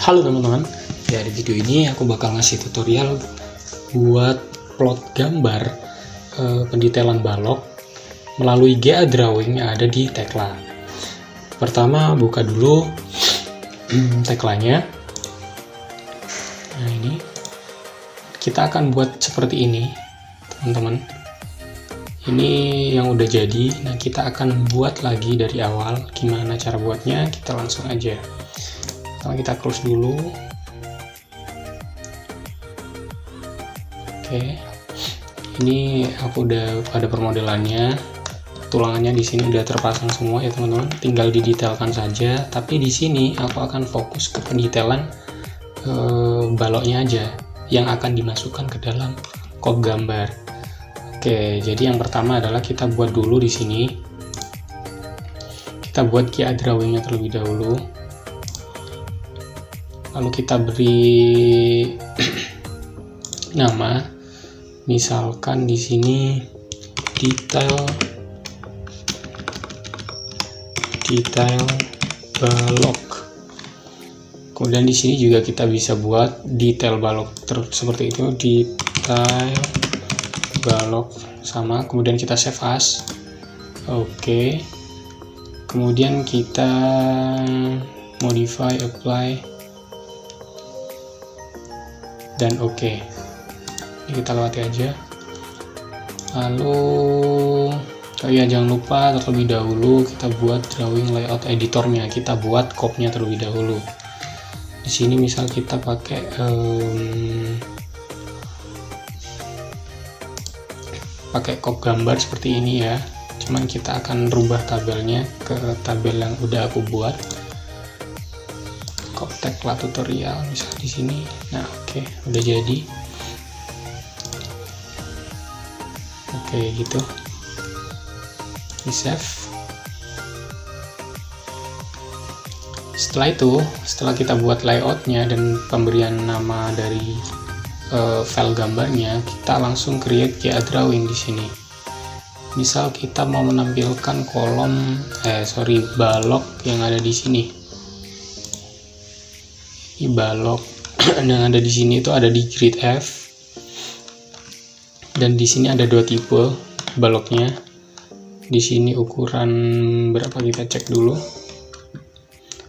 Halo teman-teman, ya di video ini aku bakal ngasih tutorial buat plot gambar pendetailan balok melalui GA Drawing yang ada di Tekla. Pertama buka dulu Teklanya. Nah ini kita akan buat seperti ini teman-teman. Ini yang udah jadi. Nah kita akan buat lagi dari awal. Gimana cara buatnya? Kita langsung aja. Pertama kita close dulu. Oke, ini aku udah pada permodelannya. Tulangannya di sini udah terpasang semua ya teman-teman. Tinggal didetailkan saja. Tapi di sini aku akan fokus ke pendetailan baloknya aja yang akan dimasukkan ke dalam kop gambar. Oke, jadi yang pertama adalah kita buat dulu di sini. Kita buat GA Drawing-nya terlebih dahulu. Lalu kita beri nama, misalkan di sini detail balok. Kemudian di sini juga kita bisa buat detail balok seperti itu, detail balok sama. Kemudian kita save as. Oke. Kemudian kita modify, apply, dan oke. Ini kita lewati aja. Lalu jangan lupa terlebih dahulu kita buat drawing layout editornya. Kita buat kopnya terlebih dahulu. Di sini misal kita pakai kop gambar seperti ini ya. Cuman kita akan rubah tabelnya ke tabel yang udah aku buat. Kop Tekla tutorial misal di sini. Nah, oke, udah jadi. Oke, gitu. Di save. Setelah kita buat layoutnya dan pemberian nama dari file gambarnya, kita langsung create GA Drawing di sini. Misal kita mau menampilkan balok yang ada di sini. Ini balok yang ada di sini itu ada di grid F. Dan di sini ada dua tipe baloknya. Di sini ukuran berapa kita cek dulu.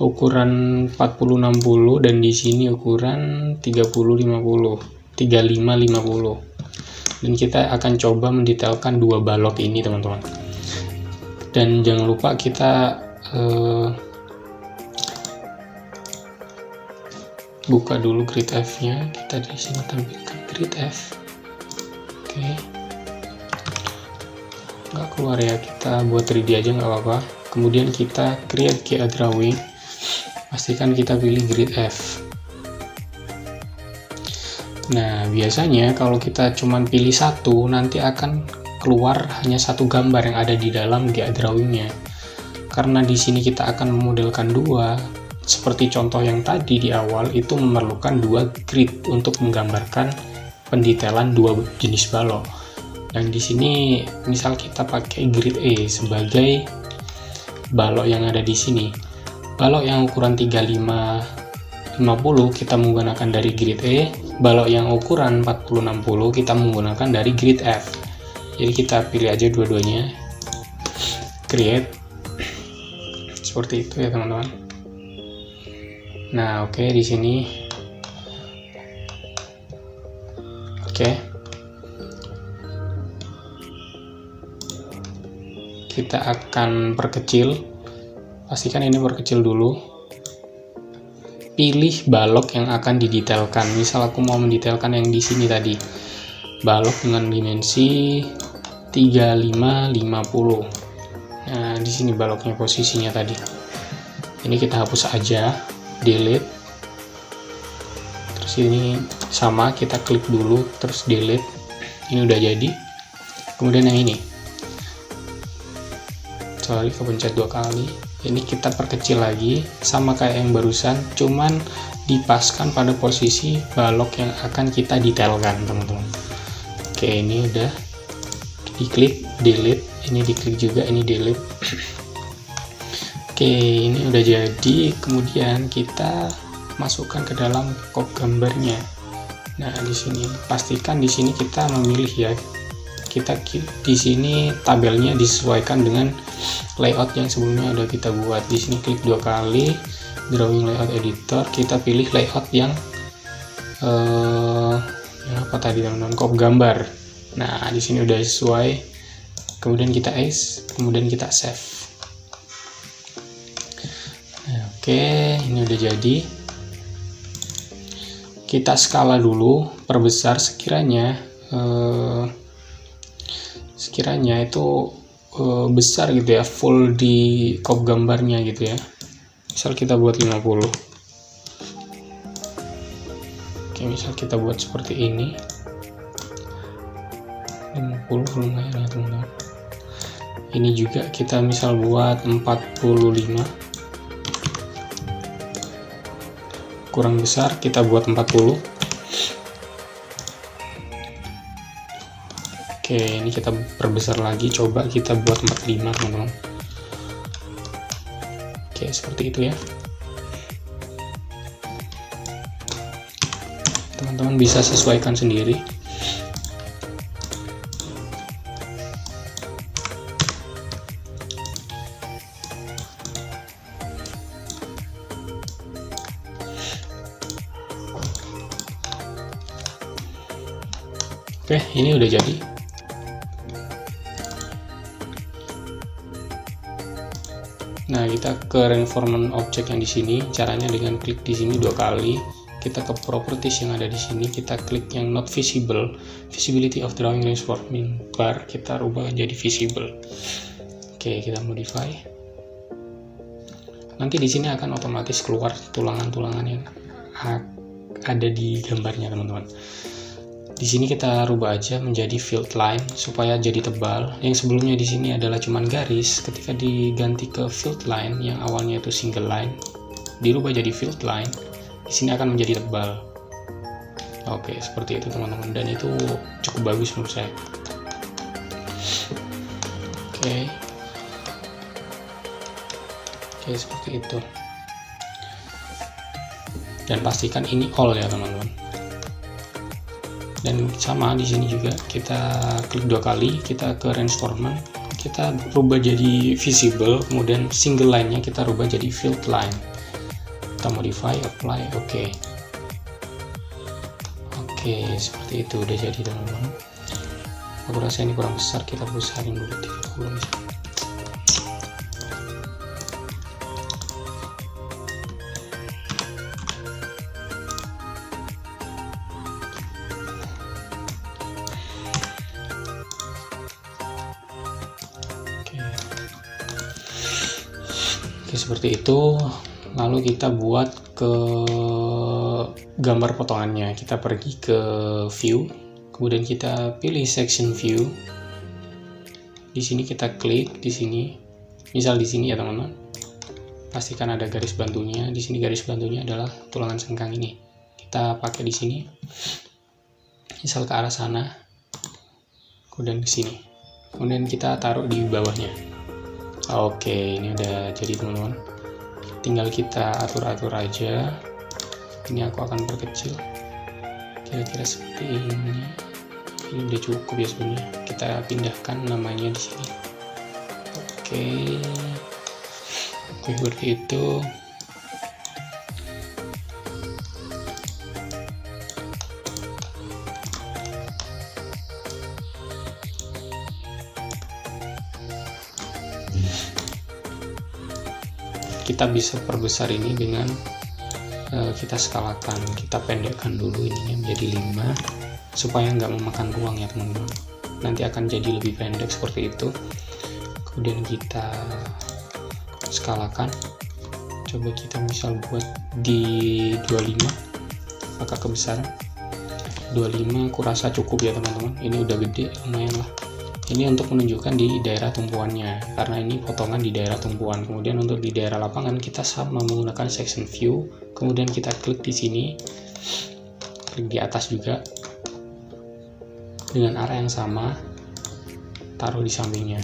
Ukuran 40-60 dan di sini ukuran 35-50. Dan kita akan coba mendetailkan dua balok ini teman-teman. Dan jangan lupa kita buka dulu grid F-nya. Kita di sini tampilkan grid F. Oke. Nggak keluar ya, kita buat 3D aja nggak apa-apa. Kemudian kita create GA Drawing. Pastikan kita pilih grid F. Nah, biasanya kalau kita cuman pilih satu, nanti akan keluar hanya satu gambar yang ada di dalam GA Drawing-nya. Karena di sini kita akan memodelkan dua, seperti contoh yang tadi di awal, itu memerlukan dua grid untuk menggambarkan pendetailan dua jenis balok. Dan di sini misal kita pakai grid E sebagai balok yang ada di sini. Balok yang ukuran 35-50 kita menggunakan dari grid E. Balok yang ukuran 40-60 kita menggunakan dari grid F. Jadi kita pilih aja dua-duanya. Create. Seperti itu ya teman-teman. Nah, oke, di sini. Oke. Kita akan perkecil. Pastikan ini perkecil dulu. Pilih balok yang akan didetailkan. Misal aku mau mendetailkan yang di sini tadi. Balok dengan dimensi 35-50. Nah, di sini baloknya posisinya tadi. Ini kita hapus aja, delete. Terus ini sama, kita klik dulu terus delete. Ini udah jadi. Kemudian yang ini. Sorry, kepencet 2 kali. Ini kita perkecil lagi, sama kayak yang barusan, cuman dipaskan pada posisi balok yang akan kita detailkan, teman-teman. Oke, ini udah diklik, delete. Ini diklik juga, ini delete. Oke, ini udah jadi. Kemudian kita masukkan ke dalam crop gambarnya. Nah, di sini pastikan di sini kita memilih ya. Kita di sini tabelnya disesuaikan dengan layout yang sebelumnya udah kita buat. Di sini klik 2 kali drawing layout editor, kita pilih layout yang apa tadi teman-teman, crop gambar. Nah, di sini udah sesuai. Kemudian kita kemudian kita save. Nah, oke, ini udah jadi. Kita skala dulu, perbesar sekiranya itu besar gitu ya, full di crop gambarnya gitu ya. Misal kita buat 50. Oke, misal kita buat seperti ini. 50 lumayan ya teman-teman. Ini juga kita misal buat 45. Kurang besar, kita buat 40. Oke, ini kita perbesar lagi, coba kita buat 45 teman-teman. Oke, seperti itu ya. Teman-teman bisa sesuaikan sendiri. Oke, ini udah jadi. Nah, kita ke reinforcement object yang di sini. Caranya dengan klik di sini 2 kali. Kita ke properties yang ada di sini. Kita klik yang not visible, visibility of drawing reinforcement bar. Kita rubah jadi visible. Oke, kita modify. Nanti di sini akan otomatis keluar tulangan-tulangan yang ada di gambarnya, teman-teman. Di sini kita rubah aja menjadi filled line supaya jadi tebal. Yang sebelumnya di sini adalah cuman garis, ketika diganti ke filled line yang awalnya itu single line, dirubah jadi filled line, di sini akan menjadi tebal. Oke, seperti itu teman-teman, dan itu cukup bagus menurut saya. Oke, seperti itu. Dan pastikan ini all ya teman-teman. Dan sama di sini juga kita klik 2 kali, kita ke reinforcement, kita rubah jadi visible, kemudian single line-nya kita rubah jadi filled line. Kita modify, apply, oke. Oke, seperti itu udah jadi teman-teman. Aku rasa ini kurang besar, kita besarin dulu 30 misalnya. Oke, seperti itu. Lalu kita buat ke gambar potongannya. Kita pergi ke view, kemudian kita pilih section view. Di sini kita klik di sini. Misal di sini ya teman-teman. Pastikan ada garis bantunya. Di sini garis bantunya adalah tulangan sengkang ini. Kita pakai di sini. Misal ke arah sana. Kemudian ke sini. Kemudian kita taruh di bawahnya. Oke, ini udah jadi teman-teman. Tinggal kita atur-atur aja. Ini aku akan perkecil kira-kira seperti ini. Ini udah cukup ya sebenarnya. Kita pindahkan namanya di sini. Oke, seperti itu. Kita bisa perbesar ini dengan kita skalakan, kita pendekkan dulu ininya menjadi 5 supaya nggak memakan ruang ya teman-teman. Nanti akan jadi lebih pendek seperti itu. Kemudian kita skalakan, coba kita misal buat di 25, maka kebesaran 25 aku rasa cukup ya teman-teman. Ini udah gede lumayan lah. Ini untuk menunjukkan di daerah tumpuannya, karena ini potongan di daerah tumpuan. Kemudian untuk di daerah lapangan kita sama menggunakan section view, kemudian kita klik di sini, klik di atas juga dengan arah yang sama, taruh di sampingnya.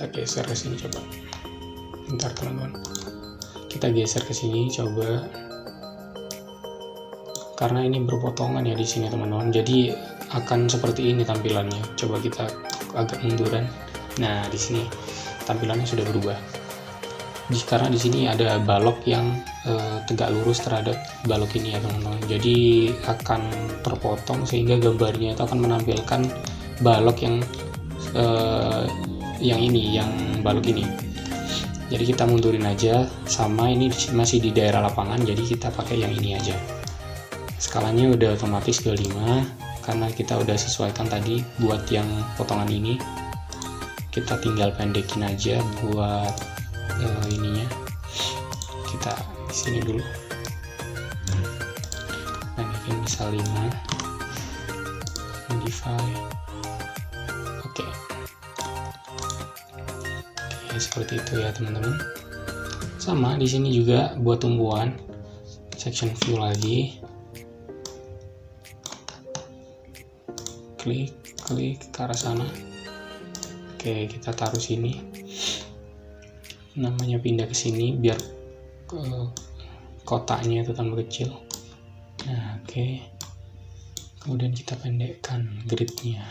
Kita geser ke sini coba. Bentar teman-teman. Kita geser ke sini coba. Karena ini berpotongan ya di sini teman-teman. Jadi akan seperti ini tampilannya. Coba kita agak munduran. Nah, di sini tampilannya sudah berubah. Karena di sini ada balok yang tegak lurus terhadap balok ini ya teman-teman. Jadi akan terpotong sehingga gambarnya itu akan menampilkan balok yang balok ini. Jadi kita mundurin aja, sama ini masih di daerah lapangan, jadi kita pakai yang ini aja. Skalanya udah otomatis 25 karena kita udah sesuaikan tadi buat yang potongan ini. Kita tinggal pendekin aja buat ininya. Kita di sini dulu. Pendekin misal 5. Modify. Oke, seperti itu ya teman-teman. Sama di sini juga buat tumbuhan, section view lagi, klik ke arah sana. Oke, kita taruh sini, namanya pindah ke sini biar kotaknya itu tambah kecil. Nah, oke, kemudian kita pendekkan gridnya,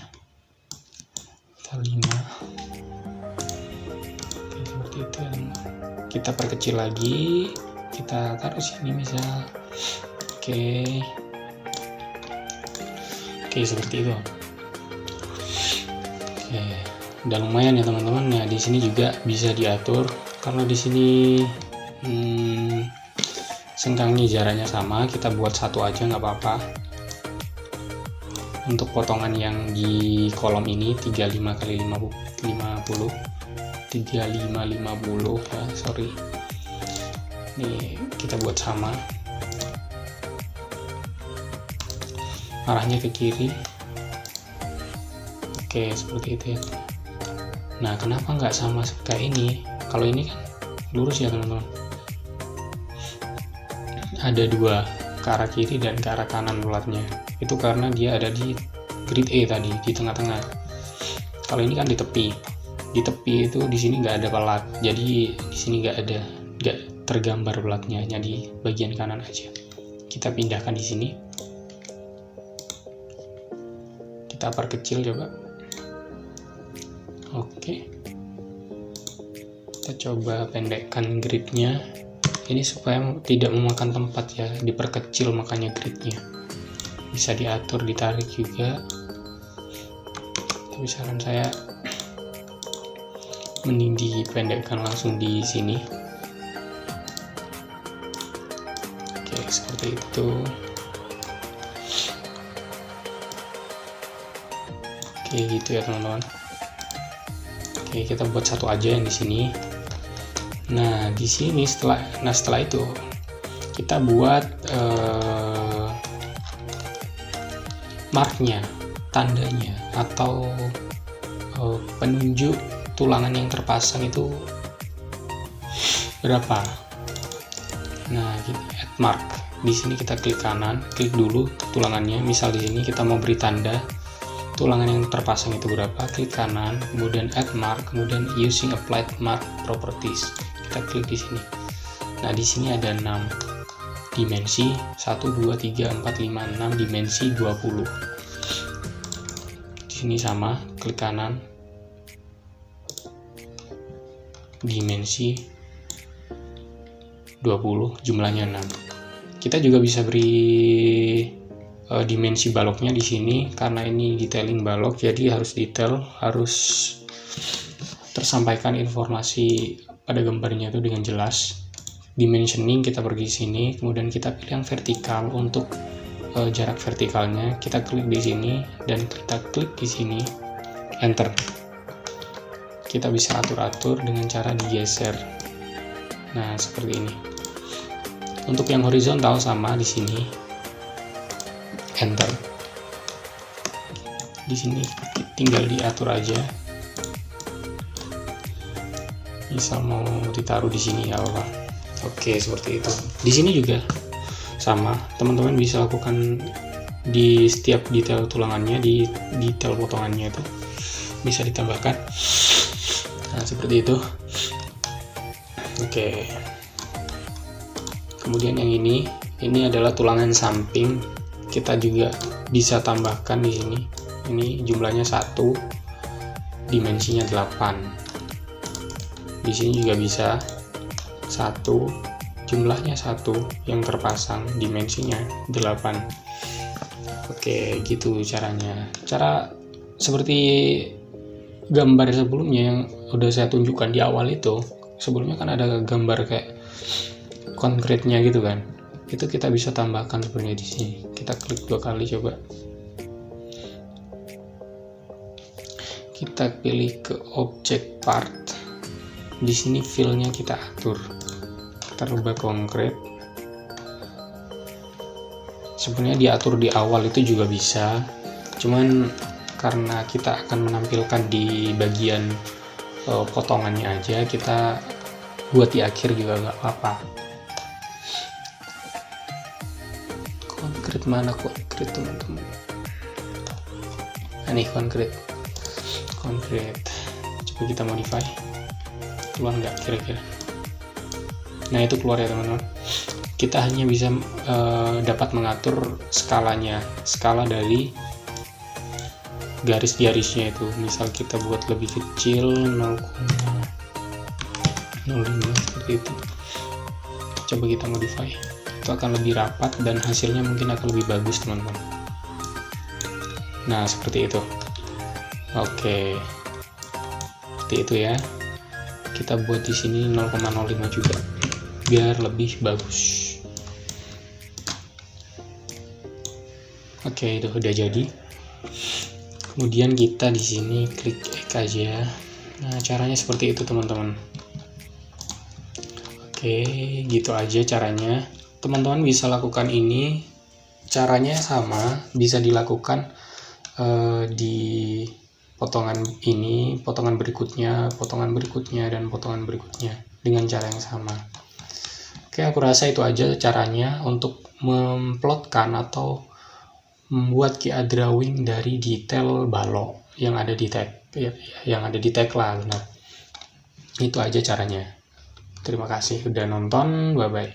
kita 5. Seperti itu ya teman. Kita perkecil lagi, kita taruh sini misal. Oke, seperti itu. Oke, udah lumayan ya teman-teman. Nah, di sini juga bisa diatur karena di sini sengkangnya jaraknya sama, kita buat satu aja nggak apa-apa. Untuk potongan yang di kolom ini 35 kali 50 3550 ya, sorry. Nih kita buat sama, arahnya ke kiri. Oke, seperti itu ya. Nah, kenapa nggak sama kayak ini? Kalau ini kan lurus ya teman-teman. Ada dua, ke arah kiri dan ke arah kanan bulatnya. Itu karena dia ada di grid E tadi, di tengah-tengah. Kalau ini kan di tepi. Di tepi itu di sini nggak ada pelat, jadi di sini nggak tergambar pelatnya, hanya di bagian kanan aja. Kita pindahkan di sini. Kita perkecil coba. Oke. Kita coba pendekkan gridnya. Ini supaya tidak memakan tempat ya, diperkecil makanya gridnya. Bisa diatur, ditarik juga. Tapi saran saya mending dipendekkan langsung di sini. Oke, seperti itu. Oke, gitu ya teman-teman. Oke, kita buat satu aja yang di sini. Nah, di sini setelah itu kita buat marknya, tandanya atau penunjuk tulangan yang terpasang itu berapa. Nah, add mark. Di sini kita klik kanan, klik dulu tulangannya. Misal di sini kita mau beri tanda tulangan yang terpasang itu berapa, klik kanan, kemudian add mark, kemudian using applied mark properties. Kita klik di sini. Nah, di sini ada 6 dimensi, 1 2 3 4 5 6 dimensi 20. Di sini sama, klik kanan, dimensi 20, jumlahnya 6. Kita juga bisa beri dimensi baloknya di sini, karena ini detailing balok, jadi harus detail, harus tersampaikan informasi pada gambarnya itu dengan jelas. Dimensioning kita pergi sini, kemudian kita pilih yang vertikal. Untuk jarak vertikalnya kita klik di sini dan kita klik di sini, enter. Kita bisa atur-atur dengan cara digeser. Nah, seperti ini. Untuk yang horizontal sama di sini, enter. Di sini tinggal diatur aja. Misal mau ditaruh di sini ya Allah. Oke, seperti itu. Di sini juga sama, teman-teman bisa lakukan di setiap detail tulangannya, di detail potongannya itu bisa ditambahkan. Nah, seperti seperti itu. Oke, kemudian yang ini adalah tulangan samping. Kita juga bisa tambahkan di sini. Ini jumlahnya 1, dimensinya 8. Di sini juga bisa 1, jumlahnya 1 yang terpasang, dimensinya 8. Oke, gitu caranya. Cara seperti gambar sebelumnya yang udah saya tunjukkan di awal itu. Sebelumnya kan ada gambar kayak konkretnya gitu kan. Itu kita bisa tambahkan sebenarnya di sini. Kita klik 2 kali coba. Kita pilih ke object part. Di sini fill-nya kita atur. Kita rubah konkret. Sebenarnya diatur di awal itu juga bisa. Cuman karena kita akan menampilkan di bagian potongannya aja, kita buat di akhir juga nggak apa-apa. Konkret mana konkret teman-teman? Nah, nih konkret. Coba kita modify. Keluar nggak kira-kira? Nah, itu keluar ya teman-teman. Kita hanya bisa dapat mengatur skalanya, skala dari garis-garisnya itu. Misal kita buat lebih kecil 0,05 seperti itu. Coba kita modify. Itu akan lebih rapat dan hasilnya mungkin akan lebih bagus teman-teman. Nah, seperti itu. Oke, seperti itu ya. Kita buat di sini 0,05 juga biar lebih bagus. Oke, itu udah jadi. Kemudian kita di sini klik X aja. Nah, caranya seperti itu teman-teman. Oke, gitu aja caranya. Teman-teman bisa lakukan ini. Caranya sama, bisa dilakukan di potongan ini, potongan berikutnya, dan potongan berikutnya dengan cara yang sama. Oke, aku rasa itu aja caranya untuk memplotkan atau membuat QA drawing dari detail balok yang ada di tag, lah, benar. Itu aja caranya. Terima kasih udah nonton, bye bye.